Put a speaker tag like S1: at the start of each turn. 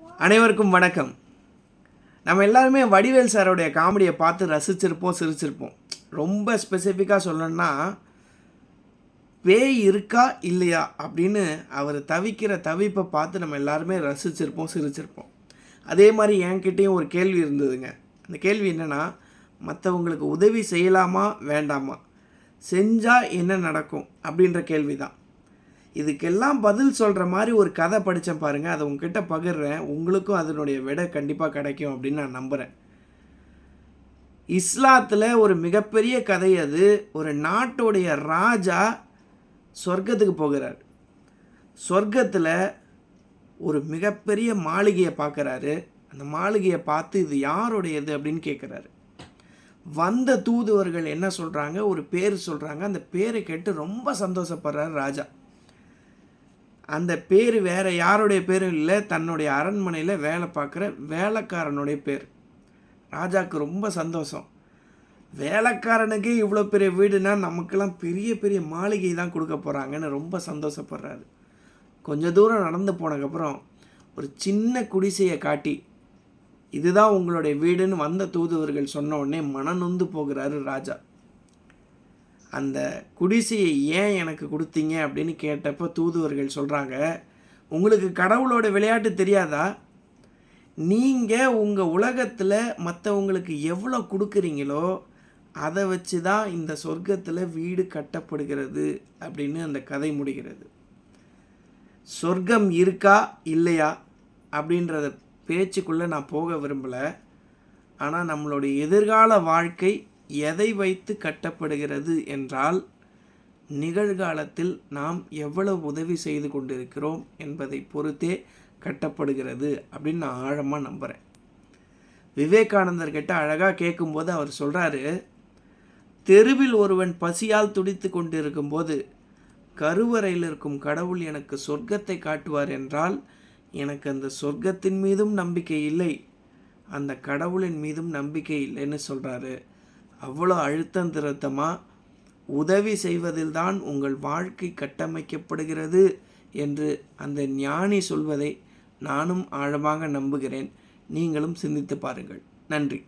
S1: அனைவருக்கும் வணக்கம். நம்ம எல்லாருமே வடிவேல் சாரோடைய காமெடியை பார்த்து ரசிச்சிருப்போம், சிரிச்சிருப்போம். ரொம்ப ஸ்பெசிஃபிக்காக சொல்லணும்னா, பேய் இருக்கா இல்லையா அப்படின்னு அவர் தவிக்கிற தவிப்பை பார்த்து நம்ம எல்லாருமே ரசிச்சிருப்போம், சிரிச்சிருப்போம். அதே மாதிரி என்கிட்டேயும் ஒரு கேள்வி இருந்ததுங்க. அந்த கேள்வி என்னென்னா, மற்றவங்களுக்கு உதவி செய்யலாமா வேண்டாமா, செஞ்சால் என்ன நடக்கும் அப்படின்ற கேள்வி தான். இதுக்கெல்லாம் பதில் சொல்கிற மாதிரி ஒரு கதை படித்தேன் பாருங்கள், அதை உங்ககிட்ட பகிர்றேன். உங்களுக்கும் அதனுடைய விடை கண்டிப்பாக கிடைக்கும் அப்படின்னு நான் நம்புகிறேன். இஸ்லாத்தில் ஒரு மிகப்பெரிய கதை அது. ஒரு நாட்டுடைய ராஜா சொர்க்கத்துக்கு போகிறார். சொர்க்கத்தில் ஒரு மிகப்பெரிய மாளிகையை பார்க்குறாரு. அந்த மாளிகையை பார்த்து இது யாருடையது அப்படின்னு கேட்குறாரு. வந்த தூதுவர்கள் என்ன சொல்கிறாங்க, ஒரு பேர் சொல்கிறாங்க. அந்த பேரை கேட்டு ரொம்ப சந்தோஷப்படுறாரு ராஜா. அந்த பேர் வேறு யாருடைய பேரும் இல்லை, தன்னுடைய அரண்மனையில் வேலை பார்க்குற வேலைக்காரனுடைய பேர். ராஜாவுக்கு ரொம்ப சந்தோஷம். வேலைக்காரனுக்கே இவ்வளோ பெரிய வீடுனா நமக்கெல்லாம் பெரிய பெரிய மாளிகை தான் கொடுக்க போகிறாங்கன்னு ரொம்ப சந்தோஷப்படுறாரு. கொஞ்சம் தூரம் நடந்து போனதுக்கப்புறம் ஒரு சின்ன குடிசையை காட்டி, இதுதான் உங்களுடைய வீடுன்னு வந்த தூதுவர்கள் சொன்ன உடனே மனநொந்து போகிறாரு ராஜா. அந்த குடிசையை ஏன் எனக்கு கொடுத்தீங்க அப்படின்னு கேட்டப்போ தூதுவர்கள் சொல்கிறாங்க, உங்களுக்கு கடவுளோட விளையாட்டு தெரியாதா? நீங்கள் உங்கள் உலகத்தில் மற்றவங்களுக்கு எவ்வளோ கொடுக்குறீங்களோ அதை வச்சு தான் இந்த சொர்க்கத்தில் வீடு கட்டப்படுகிறது அப்படின்னு அந்த கதை முடிகிறது. சொர்க்கம் இருக்கா இல்லையா அப்படின்றத பேச்சுக்குள்ளே நான் போக விரும்பலை. ஆனால் நம்மளுடைய எதிர்கால வாழ்க்கை எதை வைத்து கட்டப்படுகிறது என்றால், நிகழ்காலத்தில் நாம் எவ்வளவு உதவி செய்து கொண்டிருக்கிறோம் என்பதை பொறுத்தே கட்டப்படுகிறது அப்படின்னு நான் ஆழமாக நம்புகிறேன். விவேகானந்தர்கிட்ட அழகாக கேட்கும்போது அவர் சொல்கிறாரு, தெருவில் ஒருவன் பசியால் துடித்து கொண்டிருக்கும்போது கருவறையில் இருக்கும் கடவுள் எனக்கு சொர்க்கத்தை காட்டுவார் என்றால், எனக்கு அந்த சொர்க்கத்தின் மீதும் நம்பிக்கை இல்லை, அந்த கடவுளின் மீதும் நம்பிக்கை இல்லைன்னு சொல்கிறாரு. அவ்வளோ அழுத்தம் திருத்தமாக உதவி செய்வதில்தான் உங்கள் வாழ்க்கை கட்டமைக்கப்படுகிறது என்று அந்த ஞானி சொல்வதை நானும் ஆழமாக நம்புகிறேன். நீங்களும் சிந்தித்து பாருங்கள். நன்றி.